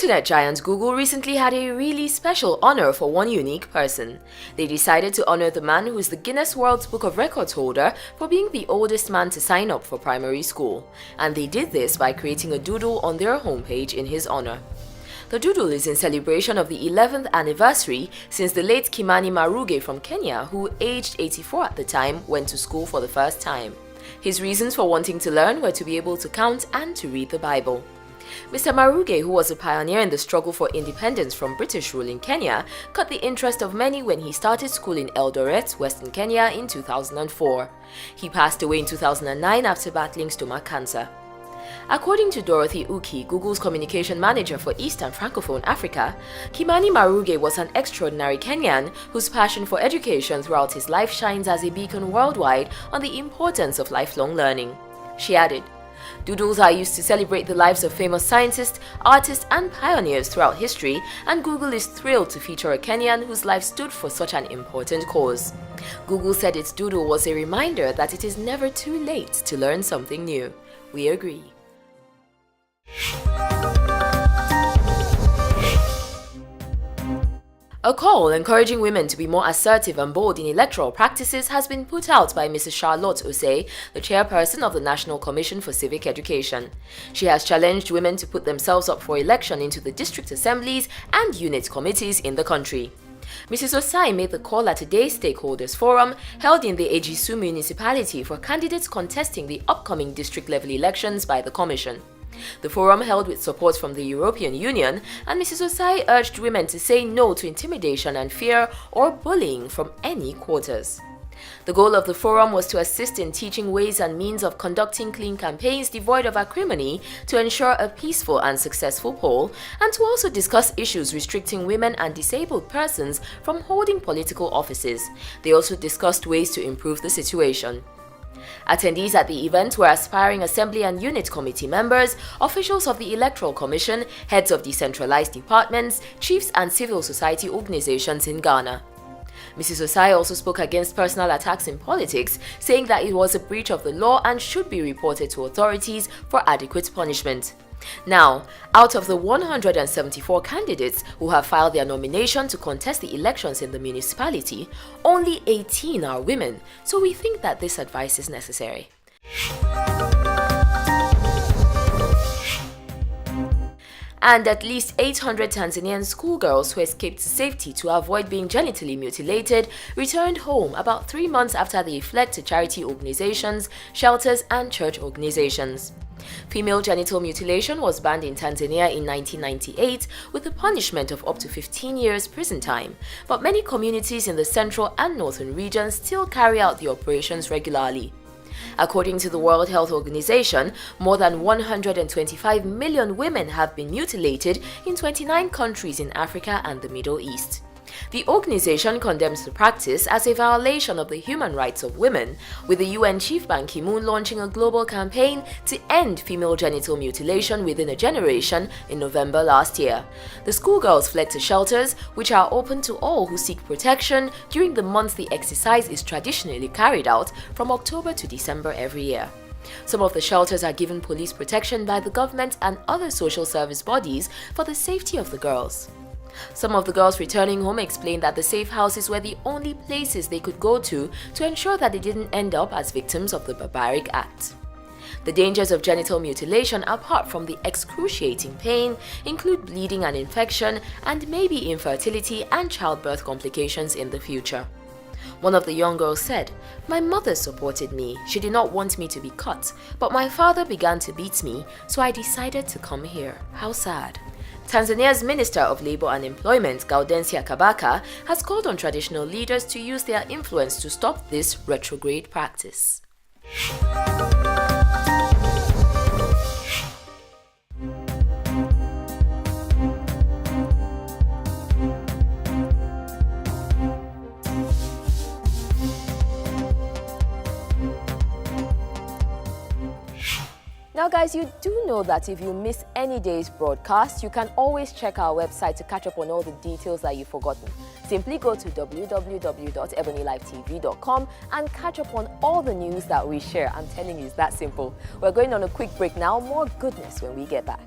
Internet giant Google recently had a really special honor for one unique person. They decided to honor the man who is the Guinness World Book of Records holder for being the oldest man to sign up for primary school. And they did this by creating a doodle on their homepage in his honor. The doodle is in celebration of the 11th anniversary since the late Kimani Maruge from Kenya, who aged 84 at the time, went to school for the first time. His reasons for wanting to learn were to be able to count and to read the Bible. Mr. Maruge, who was a pioneer in the struggle for independence from British rule in Kenya, caught the interest of many when he started school in Eldoret, Western Kenya in 2004. He passed away in 2009 after battling stomach cancer. According to Dorothy Uki, Google's communication manager for East and Francophone Africa, Kimani Maruge was an extraordinary Kenyan whose passion for education throughout his life shines as a beacon worldwide on the importance of lifelong learning. She added, "Doodles are used to celebrate the lives of famous scientists, artists, and pioneers throughout history, and Google is thrilled to feature a Kenyan whose life stood for such an important cause." Google said its doodle was a reminder that it is never too late to learn something new. We agree. A call encouraging women to be more assertive and bold in electoral practices has been put out by Mrs. Charlotte Osei, the chairperson of the National Commission for Civic Education. She has challenged women to put themselves up for election into the district assemblies and unit committees in the country. Mrs. Osei made the call at today's stakeholders forum held in the Ejisu municipality for candidates contesting the upcoming district-level elections by the Commission. The forum held with support from the European Union, and Mrs. Osei urged women to say no to intimidation and fear or bullying from any quarters. The goal of the forum was to assist in teaching ways and means of conducting clean campaigns devoid of acrimony to ensure a peaceful and successful poll, and to also discuss issues restricting women and disabled persons from holding political offices. They also discussed ways to improve the situation. Attendees at the event were aspiring Assembly and Unit Committee members, officials of the Electoral Commission, heads of decentralized departments, chiefs and civil society organizations in Ghana. Mrs. Osei also spoke against personal attacks in politics, saying that it was a breach of the law and should be reported to authorities for adequate punishment. Now, out of the 174 candidates who have filed their nomination to contest the elections in the municipality, only 18 are women, so we think that this advice is necessary. And at least 800 Tanzanian schoolgirls who escaped to safety to avoid being genitally mutilated returned home about 3 months after they fled to charity organizations, shelters, and church organizations. Female genital mutilation was banned in Tanzania in 1998 with a punishment of up to 15 years prison time, but many communities in the central and northern regions still carry out the operations regularly. According to the World Health Organization, more than 125 million women have been mutilated in 29 countries in Africa and the Middle East. The organization condemns the practice as a violation of the human rights of women, with the UN Chief Ban Ki-moon launching a global campaign to end female genital mutilation within a generation in November last year. The schoolgirls fled to shelters, which are open to all who seek protection during the months the exercise is traditionally carried out from October to December every year. Some of the shelters are given police protection by the government and other social service bodies for the safety of the girls. Some of the girls returning home explained that the safe houses were the only places they could go to ensure that they didn't end up as victims of the barbaric act. The dangers of genital mutilation, apart from the excruciating pain, include bleeding and infection, and maybe infertility and childbirth complications in the future. One of the young girls said, "My mother supported me. She did not want me to be cut, but my father began to beat me, so I decided to come here. How sad." Tanzania's Minister of Labour and Employment, Gaudensia Kabaka, has called on traditional leaders to use their influence to stop this retrograde practice. Now guys, you do know that if you miss any day's broadcast, you can always check our website to catch up on all the details that you've forgotten. Simply go to www.EbonyLifeTV.com and catch up on all the news that we share. I'm telling you, it's that simple. We're going on a quick break now. More goodness when we get back.